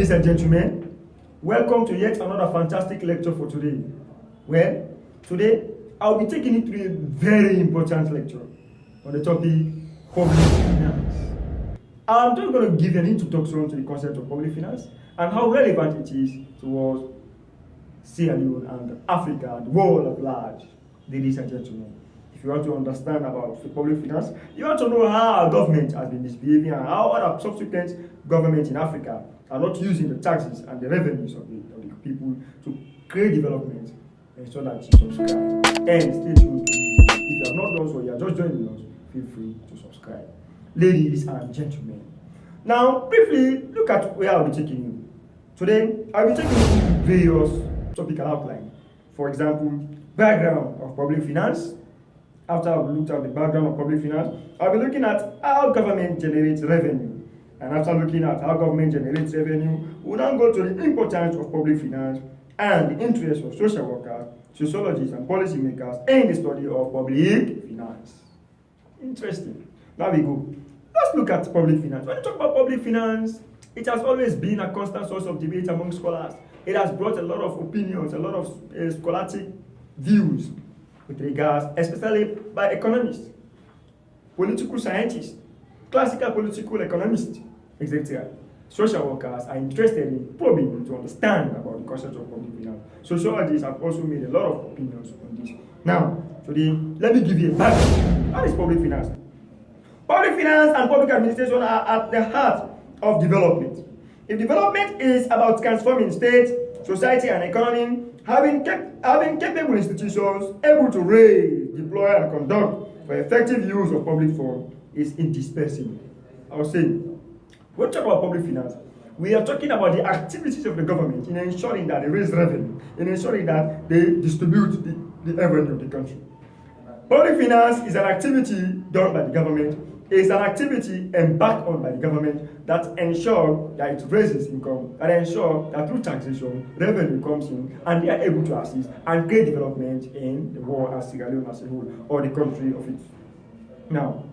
Ladies and gentlemen, welcome to yet another fantastic lecture for today. Well, today I'll be taking you through a very important lecture on the topic public finance. I'm just going to give you an introduction to the concept of public finance and how relevant it is towards Sierra Leone and Africa and the world at large. Ladies and gentlemen, if you want to understand about public finance, you want to know how our government has been misbehaving and how other subsequent governments in Africa are not using the taxes and the revenues of the people to create development, and so that you subscribe. And stay tuned. If you have not done so, you are just joining us, feel free to subscribe. Ladies and gentlemen, now briefly look at where I'll be taking you. Today, I'll be taking you through various topical outlines. For example, background of public finance. After I've looked at the background of public finance, I'll be looking at how government generates revenue. And after looking at how government generates revenue, we'll now go to the importance of public finance and the interest of social workers, sociologists, and policymakers in the study of public finance. Interesting. Now we go. Let's look at public finance. When you talk about public finance, it has always been a constant source of debate among scholars. It has brought a lot of opinions, a lot of scholastic views with regards, especially by economists, political scientists, classical political economists, etc. Social workers are interested in probing to understand about the concept of public finance. Sociologists have also made a lot of opinions on this. Now, today, let me give you a background. What is public finance? Public finance and public administration are at the heart of development. If development is about transforming state, society, and economy, having capable institutions able to raise, deploy, and conduct for effective use of public funds is indispensable. I was saying, when we talk about public finance, we are talking about the activities of the government in ensuring that they raise revenue, in ensuring that they distribute the revenue of the country. Public finance is an activity done by the government. It's an activity embarked on by the government that ensures that it raises income, that ensures that through taxation, revenue comes in, and they are able to assist and create development in the world as Sierra Leone as a whole, or the country of it. Now,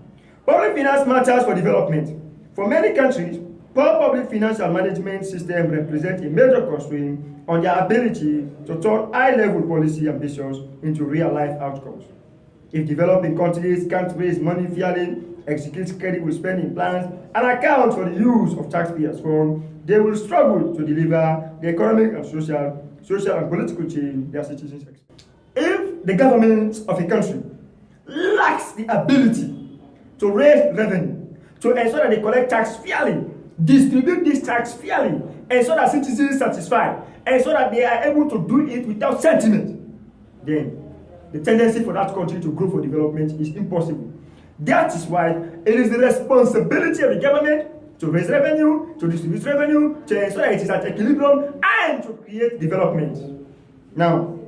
public finance matters for development. For many countries, poor public financial management system represents a major constraint on their ability to turn high-level policy ambitions into real-life outcomes. If developing countries can't raise money fairly, execute credible spending plans, and account for the use of taxpayers' funds, they will struggle to deliver the economic and social and political change their citizens expect. If the government of a country lacks the ability to raise revenue, to ensure that they collect tax fairly, distribute this tax fairly, ensure that citizens are satisfied, ensure that they are able to do it without sentiment, then the tendency for that country to grow for development is impossible. That is why it is the responsibility of the government to raise revenue, to distribute revenue, to ensure that it is at equilibrium, and to create development. Now,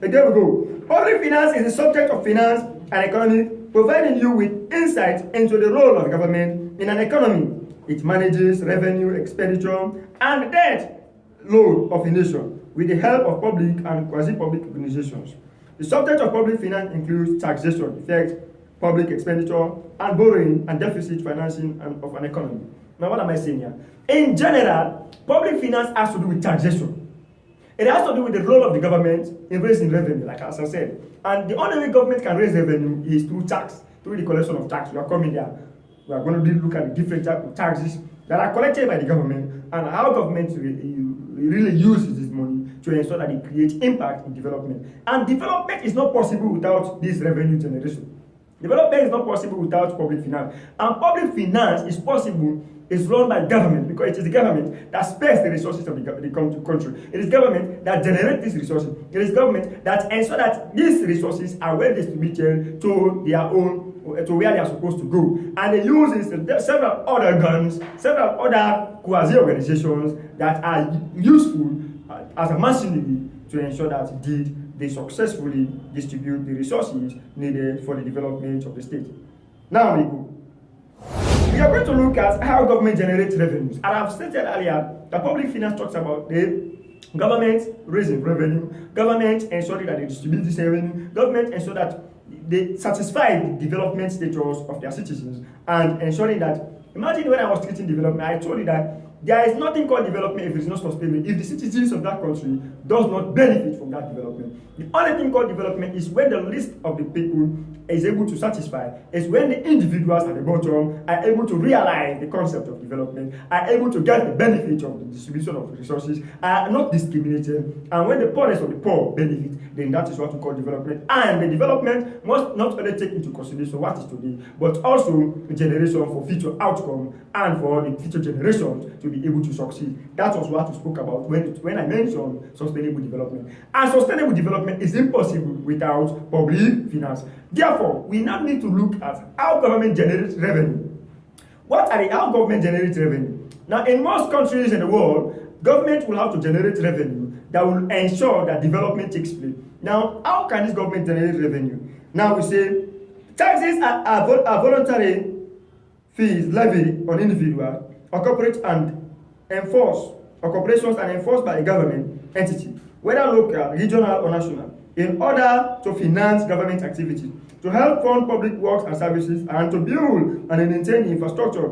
there we go. Public finance is the subject of finance and economy, providing you with insight into the role of government in an economy. It manages revenue, expenditure, and debt load of a nation with the help of public and quasi-public organizations. The subject of public finance includes taxation, effects, public expenditure, and borrowing and deficit financing of an economy. Now, what am I saying here? In general, public finance has to do with taxation. It has to do with the role of the government in raising revenue, like as I said. And the only way government can raise revenue is through tax, through the collection of tax. We are coming there. We are going to look at the different types of taxes that are collected by the government and how government really uses this money to ensure that it creates impact in development. And development is not possible without this revenue generation. Development is not possible without public finance. And public finance is possible, is run by government, because it is the government that spares the resources of the country. It is government that generates these resources. It is government that ensures that these resources are well distributed to their own, to where they are supposed to go. And they use several other organs, several other quasi-organizations that are useful as a machinery to ensure that indeed they successfully distribute the resources needed for the development of the state. Now we go. We are going to look at how government generates revenues. And I've stated earlier that public finance talks about the government raising revenue, government ensuring that they distribute this revenue, government ensure that they satisfy the development status of their citizens, and ensuring that, imagine when I was treating development, I told you that There is nothing called development if it's not sustainable, if the citizens of that country does not benefit from that development. The only thing called development is when the list of the people is able to satisfy, is when the individuals at the bottom are able to realize the concept of development, are able to get the benefit of the distribution of resources, are not discriminated, and when the poorest of the poor benefit, then that is what we call development. And the development must not only take into consideration what is today, but also the generation for future outcome and for the future generations to be able to succeed. That was what we spoke about when I mentioned sustainable development. And sustainable development is impossible without public finance. Therefore, we now need to look at how government generates revenue. How government generates revenue? Now, in most countries in the world, government will have to generate revenue that will ensure that development takes place. Now, how can this government generate revenue? Now we say taxes are voluntary fees levied on individuals or corporate and enforced or corporations and enforced by a government entity, whether local, regional, or national, in order to finance government activities, to help fund public works and services, and to build and maintain infrastructure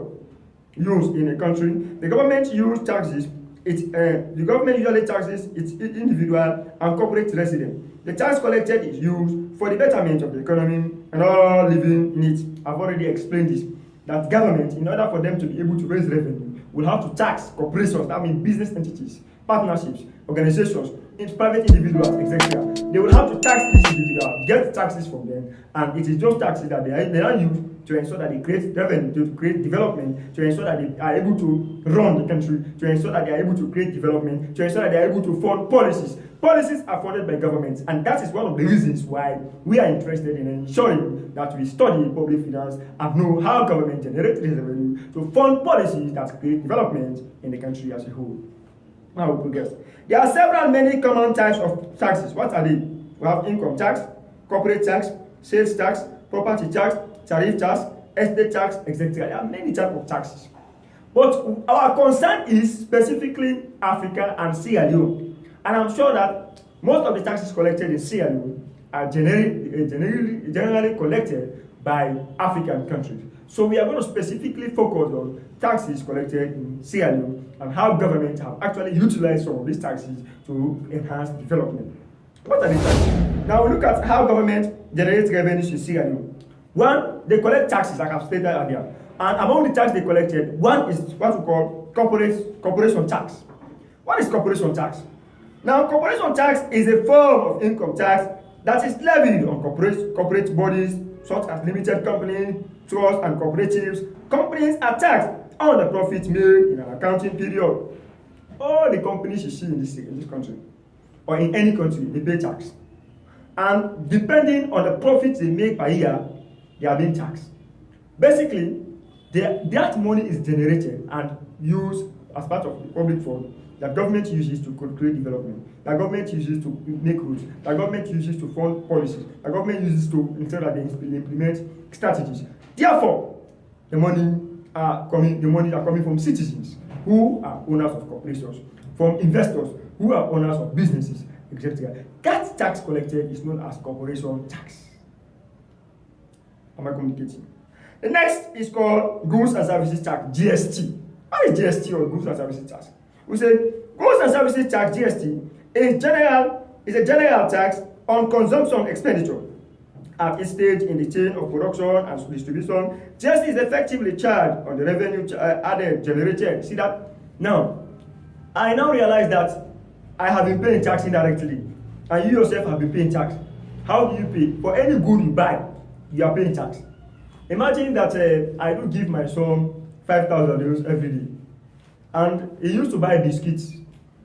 used in a country. The government uses taxes. The government usually taxes its individual and corporate residents. The tax collected is used for the betterment of the economy and all living in it. I've already explained this, that government, in order for them to be able to raise revenue, will have to tax corporations, that means business entities, partnerships, organizations, private individuals, etc. They will have to tax each individual, get taxes from them, and it is those taxes that they are used to ensure that they create revenue, to create development, to ensure that they are able to run the country, to ensure that they are able to create development, to ensure that they are able to fund policies. Policies are funded by governments, and that is one of the reasons why we are interested in ensuring that we study public finance and know how government generates revenue to fund policies that create development in the country as a whole. Now we progress. There are many common types of taxes. What are they? We have income tax, corporate tax, sales tax, property tax, tariff tax, estate tax, etc. There are many types of taxes. But our concern is specifically Africa and Sierra Leone. And I'm sure that most of the taxes collected in Sierra Leone are generally collected by African countries. So we are going to specifically focus on taxes collected in Sierra Leone and how governments have actually utilized some of these taxes to enhance development. What are the taxes? Now we look at how government generates revenues in Sierra Leone. One, they collect taxes, like I've stated earlier. And among the taxes they collected, one is what we call corporation tax. What is corporation tax? Now, corporation tax is a form of income tax that is levied on corporate bodies such as limited companies, trusts, and cooperatives. Companies are taxed on the profits made in an accounting period. All the companies you see in this country or in any country, they pay tax. And depending on the profits they make per year, they are being taxed. Basically, that money is generated and used as part of the public fund that government uses to create development, that government uses to make roads, that government uses to fund policies, that government uses to ensure that they implement strategies. Therefore, the money are coming from citizens who are owners of corporations, from investors who are owners of businesses, etc. That tax collected is known as corporation tax. Am I communicating? The next is called Goods and Services Tax, GST. What is GST, or Goods and Services Tax? We say Goods and Services Tax, GST, is a general tax on consumption expenditure at a stage in the chain of production and distribution. GST is effectively charged on the revenue generated. See that? Now, I now realize that I have been paying tax indirectly, and you yourself have been paying tax. How do you pay? For any good you buy, you are paying tax. Imagine that I do give my son 5,000 euros every day, and he used to buy biscuits.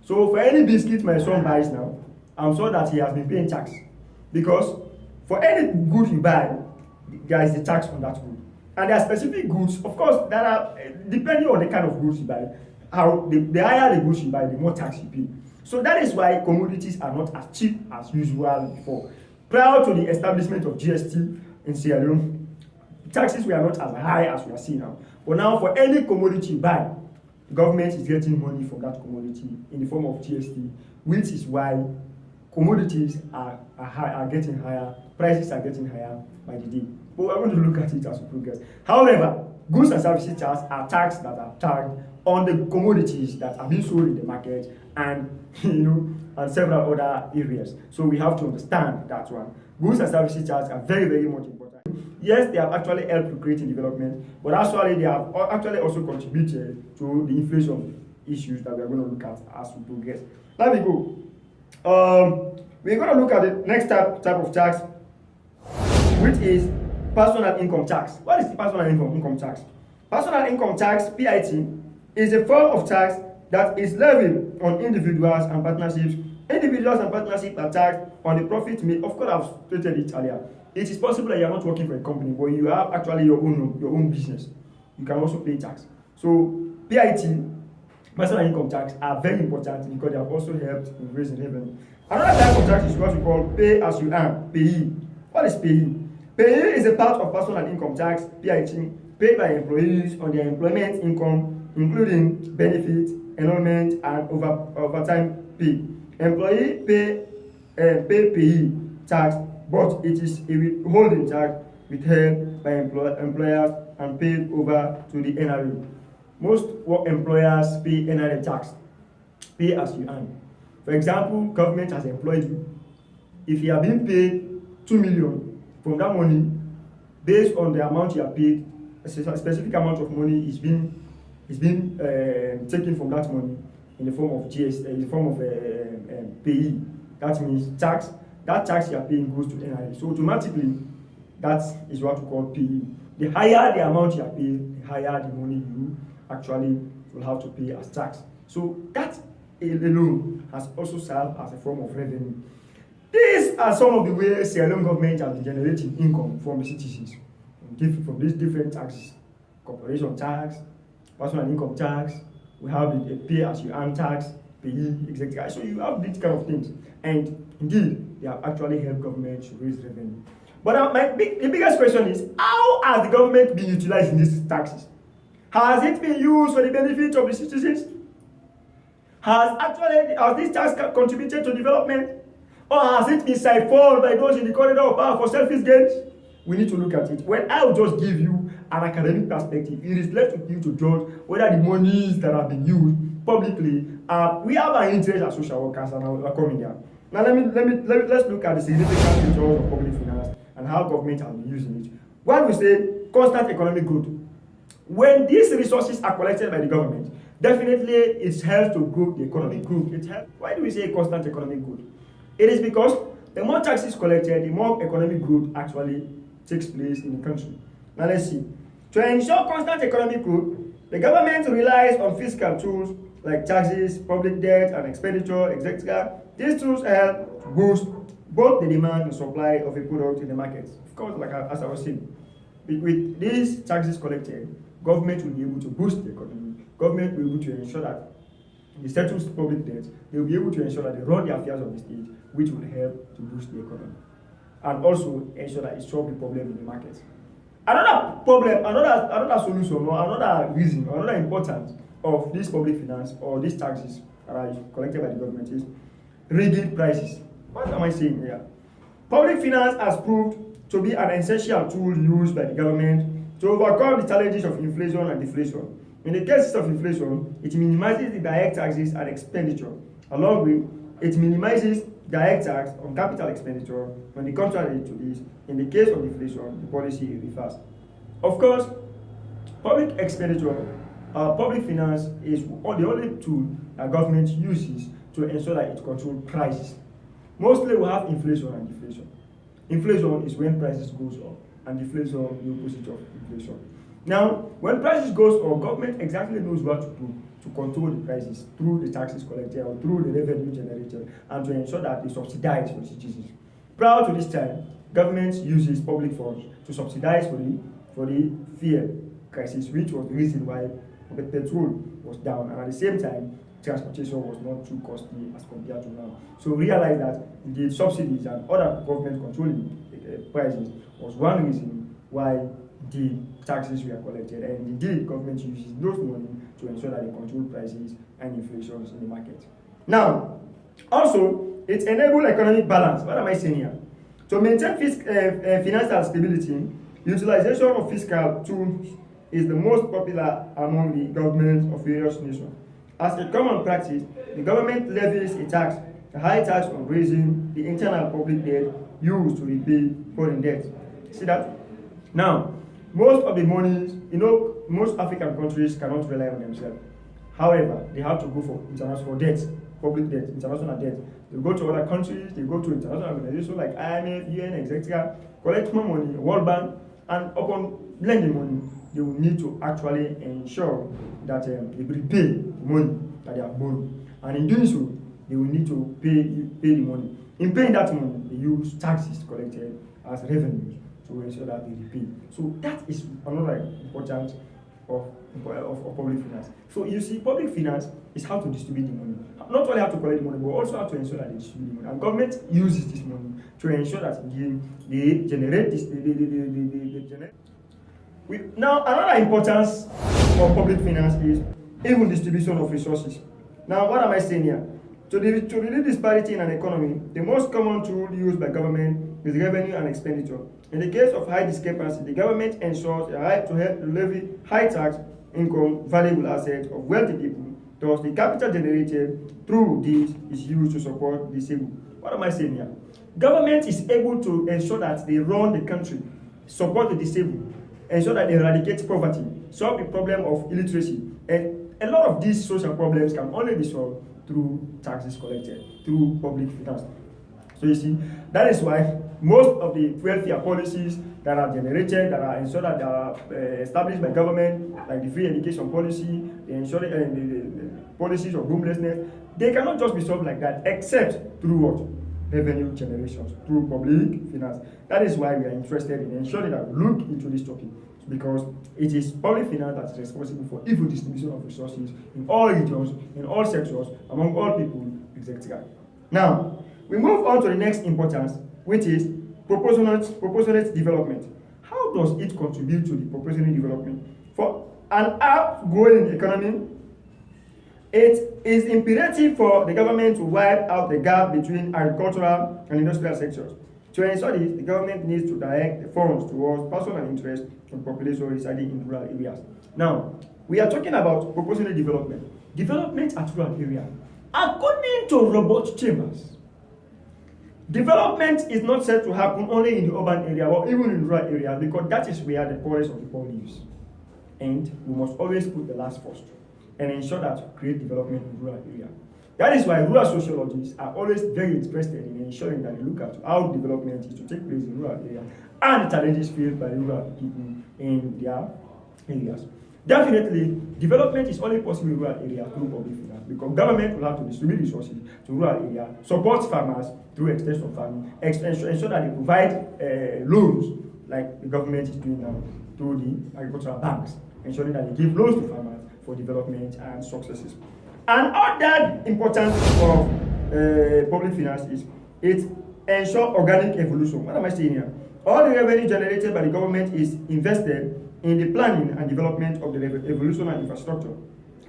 So for any biscuit my son buys now, I'm sure that he has been paying tax, because for any good you buy, there is a tax on that good. And there are specific goods, of course, that are depending on the kind of goods you buy. The higher the goods you buy, the more tax you pay. So that is why commodities are not as cheap as usual before. Prior to the establishment of GST in Sierra Leone, taxes were not as high as we are seeing now. But now, for any commodity you buy, the government is getting money from that commodity in the form of GST, which is why commodities are getting higher, prices are getting higher by the day. But we're going to look at it as we progress. However, goods and services tax are taxes that are tagged on the commodities that are being sold in the market and and several other areas. So we have to understand that one. Goods and services tax are very, very much important. Yes, they have actually helped to create development, but actually they have actually also contributed to the inflation issues that we are going to look at as we progress. Let me go. We're going to look at the next type of tax, which is personal income tax. What is the personal income tax? Personal income tax, PIT, is a form of tax that is levied on individuals and partnerships. Individuals and partnerships are taxed on the profit made. Of course, I've stated it earlier. It is possible that you are not working for a company, but you have actually your own business. You can also pay tax. So PIT, personal income tax, are very important because they have also helped in raising revenue. Another type of tax is what we call pay as you earn, PAYE. What is PAYE? PAYE is a part of personal income tax, PIT, paid by employees on their employment income, including benefits, enrollment, and overtime pay. Employee pay PAYE tax, but it is a withholding tax withheld by employers and paid over to the NRA. Most employers pay NRA tax, pay as you earn. For example, government has employed you. If you are being paid 2 million from that money, based on the amount you are paid, a specific amount of money is being taken from that money in the form of in the form of PAYE. That means tax. That tax you are paying goes to NRA. So automatically, that is what we call PAYE. The higher the amount you are paying, the higher the money you actually will have to pay as tax. So that alone has also served as a form of revenue. These are some of the ways Sierra Leone government has been generating income from the citizens from these different taxes: corporation tax, personal income tax. We have the pay as you earn tax, PAYE, etc. So you have these kind of things, and indeed they have actually helped government to raise revenue. But the biggest question is, how has the government been utilizing these taxes? Has it been used for the benefit of the citizens? Has this tax contributed to development? Or has it been siphoned by those in the corridor of power for selfish gains? We need to look at it. When I will just give you an academic perspective, it is left with you to judge whether the monies that have been used publicly we have an interest as social workers, and I'll come in there. Now let's look at the significant features of public finance and how government has been using it. When we say constant economic growth, when these resources are collected by the government, definitely it helps to grow the economic growth. Why do we say constant economic growth? It is because the more taxes collected, the more economic growth actually takes place in the country. Now let's see. To ensure constant economic growth, the government relies on fiscal tools like taxes, public debt and expenditure, etc. These tools help to boost both the demand and supply of a product in the market. Of course, as I was saying, with these taxes collected, government will be able to boost the economy. Government will be able to ensure that they settle public debt. They will be able to ensure that they run the affairs of the state, which will help to boost the economy, and also ensure that it solves the problem in the market. Another problem, another solution, or another reason, or another importance of this public finance or these taxes that are collected by the government is rigid prices. What am I saying here? Public finance has proved to be an essential tool used by the government to overcome the challenges of inflation and deflation. In the case of inflation, it minimizes the direct taxes and expenditure. Along with it minimizes direct tax on capital expenditure. When the contrary to this, in the case of inflation, the policy is reversed. Of course, public expenditure, public finance is the only tool that government uses to ensure that it controls prices. Mostly we have inflation and deflation. Inflation is when prices goes up, and deflation is the opposite of inflation. Now, when prices goes up, government exactly knows what to do to control the prices through the taxes collected or through the revenue generated, and to ensure that they subsidize for the citizens. Prior to this time, government uses public funds to subsidize for the fuel crisis, which was the reason why the petrol was down, and at the same time, transportation was not too costly as compared to now. So realize that the subsidies and other government controlling prices was one reason why the taxes were collected, and indeed government uses those money to ensure that they control prices and inflation in the market. Now, also, it enables economic balance. What am I saying here? To maintain financial stability, utilization of fiscal tools is the most popular among the governments of various nations. As a common practice, the government levies a tax, a high tax on raising the internal public debt used to repay foreign debt. See that? Now, most of the monies, most African countries cannot rely on themselves. However, they have to go for international debt, public debt, international debt. They go to other countries, they go to international organizations like IMF, UN, etc., collect more money, World Bank, and upon lending money, they will need to actually ensure that they repay the money that they have borrowed. And in doing so, they will need to pay the money. In paying that money, they use taxes collected as revenues to ensure that they repay. So that is another important of public finance. So you see, public finance is how to distribute the money. Not only how to collect the money, but also how to ensure that they distribute the money. And government uses this money to ensure that they generate this. They generate. Now, another importance of public finance is even distribution of resources. Now, what am I saying here? To reduce disparity in an economy, the most common tool used by government is revenue and expenditure. In the case of high discrepancy, the government ensures a right to help levy high tax income valuable assets of wealthy people. Thus, the capital generated through this is used to support the disabled. What am I saying here? Government is able to ensure that they run the country, support the disabled, ensure that they eradicate poverty, solve the problem of illiteracy. And a lot of these social problems can only be solved through taxes collected, through public finance. So you see, that is why most of the welfare policies that are generated, that are ensured that they are established by government, like the free education policy, the policies of homelessness, they cannot just be solved like that, except through what? Revenue generations, through public finance. That is why we are interested in ensuring that we look into this topic, because it is public finance that is responsible for equal distribution of resources in all regions, in all sectors, among all people, etc. Now, we move on to the next importance, which is proportionate development. How does it contribute to the proportionate development? For an outgoing economy, it is imperative for the government to wipe out the gap between agricultural and industrial sectors. To ensure this, the government needs to direct the funds towards personal interest and population residing in rural areas. Now, we are talking about proportionate development. Development at rural areas. According to Robert Chambers, development is not said to happen only in the urban area or even in rural areas, because that is where the poorest of the poor lives. And we must always put the last first and ensure that we create development in rural areas. That is why rural sociologists are always very interested in ensuring that they look at how development is to take place in rural areas and the challenges faced by rural people in their areas. Definitely, development is only possible in rural areas through public finance, because government will have to distribute resources to rural areas, support farmers through extension farming, ensure that they provide loans like the government is doing now through the agricultural banks, ensuring that they give loans to farmers for development and successes. And other importance of public finance is it ensures organic evolution. What am I saying here? All the revenue generated by the government is invested in the planning and development of the evolutionary infrastructure.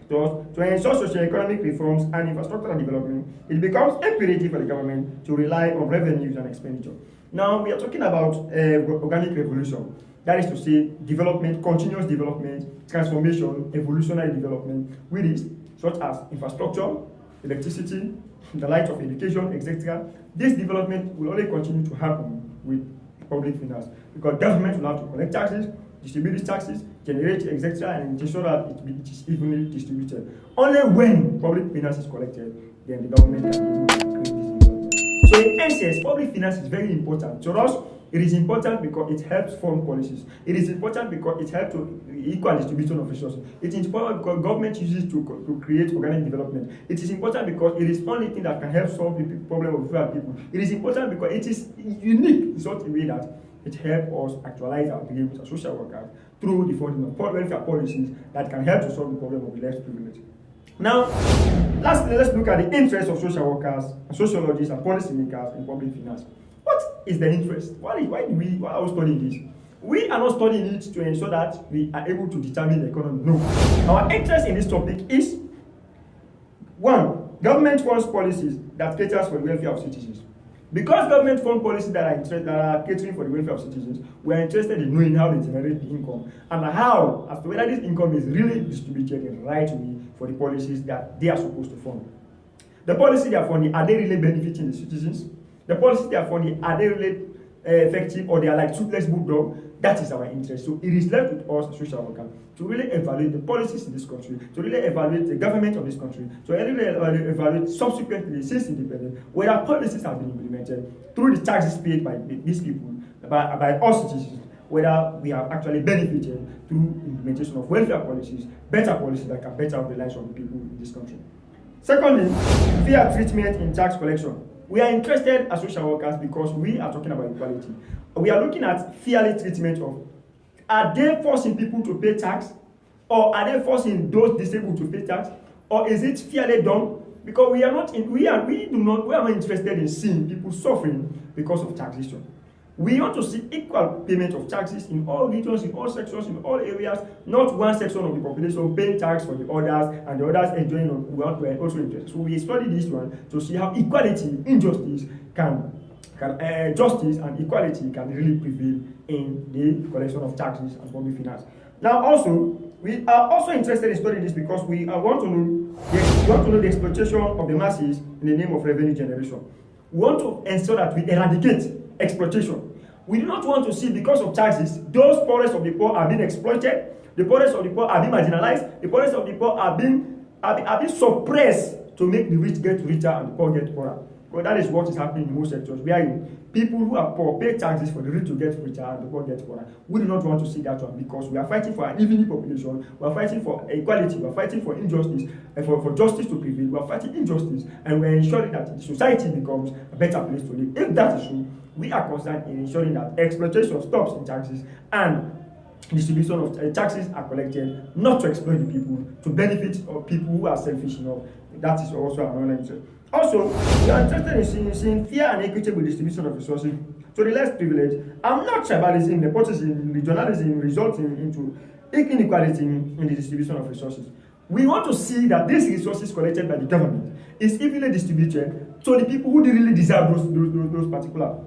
Thus, to ensure socio-economic reforms and infrastructural development, it becomes imperative for the government to rely on revenues and expenditure. Now, we are talking about organic revolution. That is to say, development, continuous development, transformation, evolutionary development, with this, such as infrastructure, electricity, the light of education, etc. This development will only continue to happen with public finance, because government will have to collect taxes, distribute these taxes, generate, etc., and ensure that it is evenly distributed. Only when public finance is collected, then the government can be able to create this development. So in essence, public finance is very important. To us, it is important because it helps form policies. It is important because it helps to equal distribution of resources. It is important because government uses it to create organic development. It is important because it is the only thing that can help solve the problem of rural people. It is important because it is unique in such a way that it helps us actualize our dreams as social workers through the funding of welfare policies that can help to solve the problem of the less privileged. Now, lastly, let's look at the interests of social workers, sociologists, and policymakers in public finance. What is the interest? Why are we studying this? We are not studying it to ensure that we are able to determine the economy. No. Our interest in this topic is, one, government funds policies that caters for the welfare of citizens. Because government fund policies that are catering for the welfare of citizens, we are interested in knowing how they generate the income and how, as to whether this income is really distributed in the right way for the policies that they are supposed to fund. The policies they are funding, are they really benefiting the citizens? The policies they are funding, are they really effective, or they are like toothless bulldog? That is our interest. So it is left with us as social workers to really evaluate the policies in this country, to really evaluate the government of this country, to really evaluate subsequently, since independence, whether policies have been implemented through the taxes paid by these people, by us citizens, whether we have actually benefited through implementation of welfare policies, better policies that can better the lives of the people in this country. Secondly, fair treatment in tax collection. We are interested as social workers because we are talking about equality. We are looking at fairly treatment of, are they forcing people to pay tax, or are they forcing those disabled to pay tax, or is it fairly done? Because we are not interested in seeing people suffering because of taxation. We want to see equal payment of taxes in all regions, in all sections, in all areas, not one section of the population paying tax for the others and the others enjoying what we are also interested. So we study this one to see how equality, injustice justice and equality can really prevail in the collection of taxes and public finance. Now also, we are also interested in studying this because we want to know the exploitation of the masses in the name of revenue generation. We want to ensure that we eradicate exploitation. We do not want to see, because of taxes, those poorest of the poor are being exploited, the poorest of the poor are being marginalized, the poorest of the poor are being suppressed to make the rich get richer and the poor get poorer. Because that is what is happening in most sectors, where people who are poor pay taxes for the rich to get richer and the poor get poorer. We do not want to see that one, because we are fighting for an even population, we are fighting for equality, we are fighting for injustice, and for justice to prevail. We are fighting injustice, and we are ensuring that the society becomes a better place to live. If that is true, we are concerned in ensuring that exploitation stops in taxes and distribution of taxes are collected not to exploit the people, to benefit of people who are selfish enough. That is also another interest. Also, we are interested in seeing fair and equitable distribution of resources to the less privileged. I'm not tribalism, nepotism, regionalism resulting into inequality in the distribution of resources. We want to see that these resources collected by the government is evenly distributed to the people who really deserve those particular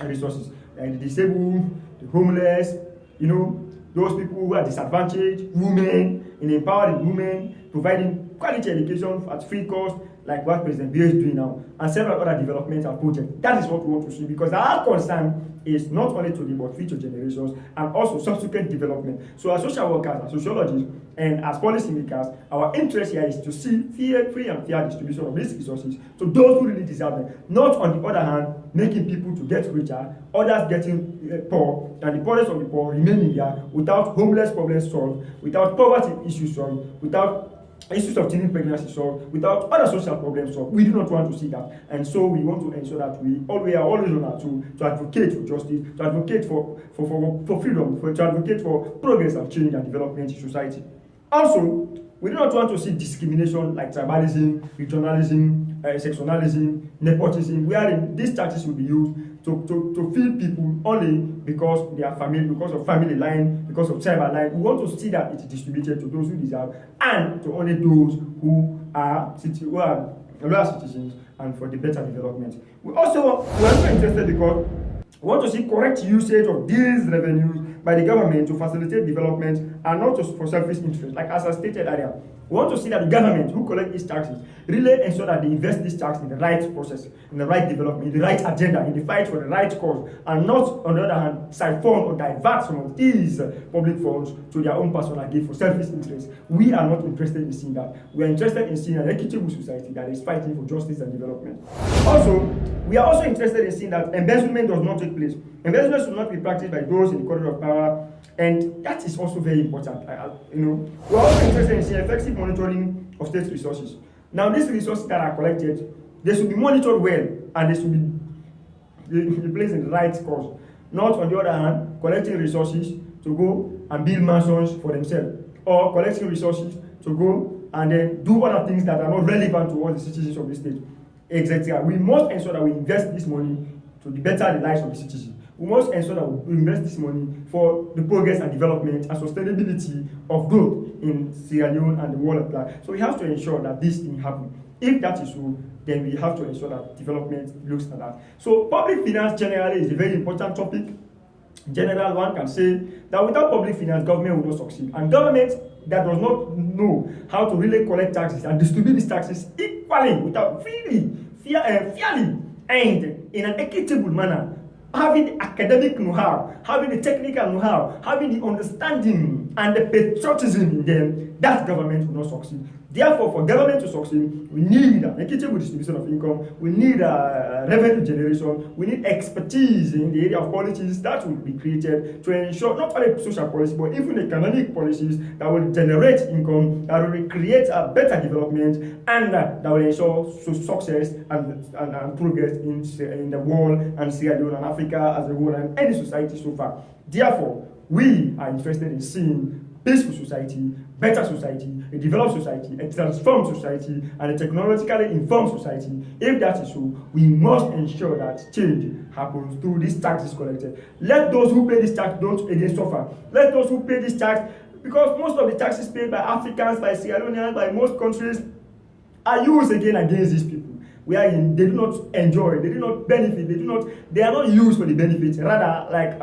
resources, like the disabled, the homeless, those people who are disadvantaged, women, in empowering women, providing quality education at free cost, like what President Biya is doing now, and several other developmental projects. That is what we want to see, because our concern is not only to the but future generations and also subsequent development. So as social workers, as sociologists, and as policymakers, our interest here is to see free and fair distribution of these resources to those who really deserve them. Not, on the other hand, making people to get richer, others getting poor, and the poorest of the poor remaining there without homeless problems solved, without poverty issues solved, without issues of teen pregnancy solved, without other social problems solved. We do not want to see that, and so we want to ensure that we are always on our tool to advocate for justice, to advocate for freedom, to advocate for progress and change and development in society. Also, we do not want to see discrimination like tribalism, regionalism, sectionalism, nepotism, wherein these taxes will be used to feed people only because they are family, because of family line, because of tribal line. We want to see that it is distributed to those who deserve and to only those who are loyal citizens and for the better development. We are also interested because we want to see correct usage of these revenues by the government to facilitate development and not just for selfish interest. Like as I stated earlier, we want to see that the government who collect these taxes really ensure that they invest these taxes in the right process, in the right development, in the right agenda, in the fight for the right cause, and not, on the other hand, siphon or divert some of these public funds to their own personal gain for selfish interest. We are not interested in seeing that. We are interested in seeing an equitable society that is fighting for justice and development. Also, we are also interested in seeing that embezzlement does not take place. Embezzlement should not be practiced by those in the corridor of power, and that is also very important. We are also interested in seeing effective monitoring of state resources. Now, these resources that are collected, they should be monitored well, and they should be placed in the right cause. Not, on the other hand, collecting resources to go and build mansions for themselves, or collecting resources to go and then do other things that are not relevant towards the citizens of the state. Etc. We must ensure that we invest this money to better the lives of the citizens. We must ensure that we invest this money for the progress and development and sustainability of growth in Sierra Leone and the world at large. So we have to ensure that this thing happens. If that is so, then we have to ensure that development looks at that. So public finance generally is a very important topic. In general, one can say that without public finance, government will not succeed. And government that does not know how to really collect taxes and distribute these taxes equally, without fairly and in an equitable manner, having the academic know-how, having the technical know-how, having the understanding and the patriotism in them, that government will not succeed. Therefore, for government to succeed, we need an equitable distribution of income, we need revenue generation, we need expertise in the area of policies that will be created to ensure not only social policy, but even economic policies that will generate income, that will create a better development, and that will ensure success and progress in the world and Sierra Leone and Africa as a whole and any society so far. Therefore, we are interested in seeing peaceful society, better society, a developed society, a transformed society, and a technologically informed society. If that is so, we must ensure that change happens through these taxes collected. Let those who pay this tax don't again suffer. Let those who pay this tax, because most of the taxes paid by Africans, by Sierra Leoneans, by most countries are used again against these people. Wherein they do not enjoy, they do not benefit, they are not used for the benefits. Rather, like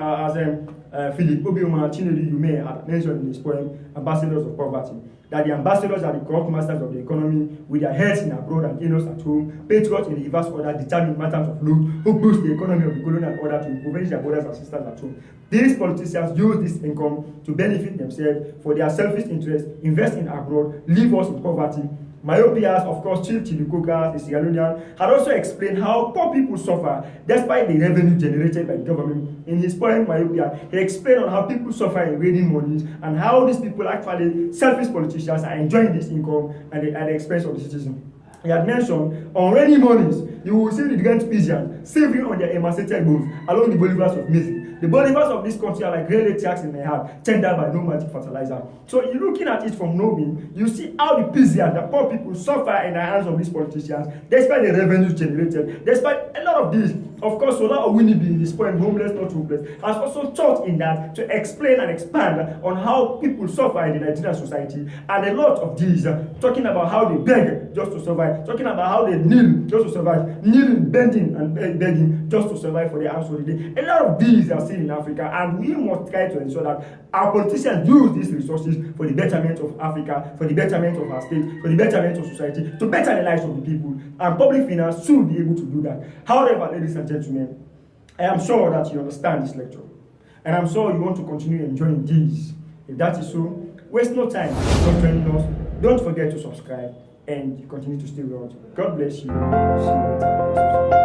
Philip Obioma Chinedu Yume had mentioned in his poem, Ambassadors of Poverty, that the ambassadors are the corrupt masters of the economy, with their heads in abroad and innocents at home, patriots in the reverse order, determined matters of loot, who boost the economy of the colonial order to impoverish their brothers and sisters at home. These politicians use this income to benefit themselves for their selfish interests, invest in abroad, leave us in poverty. Myopias, of course, Chief Chilikoka, the Sierra Leonean, had also explained how poor people suffer despite the revenue generated by the government. In his poem, Myopia, he explained on how people suffer in raining monies and how these people, actually selfish politicians, are enjoying this income at the expense of the citizen. He had mentioned on rainy mornings, you will see the Grand Pigeons sailing on their emaciated boats along the boulevards of Maisie. The boulevards of this country are like railway tracks in my heart, tendered by no magic fertilizer. So you're looking at it from knowing, you see how the peasants, the poor people, suffer in the hands of these politicians, despite the revenues generated, despite a lot of these. Of course, Sola Owinibi in his poem, Homeless Not Hopeless, has also taught in that to explain and expand on how people suffer in the Nigerian society. And a lot of these, talking about how they beg just to survive, talking about how they kneel just to survive, kneeling, bending, and begging just to survive for their household day. A lot of these are seen in Africa, and we must try to ensure that our politicians use these resources for the betterment of Africa, for the betterment of our state, for the betterment of society, to better the lives of the people. And public finance should be able to do that. However, ladies and gentlemen, I am sure that you understand this lecture, and I'm sure you want to continue enjoying these. If that is so, waste no time. Just joining us. Don't forget to subscribe and continue to stay with us. God bless you. See you later.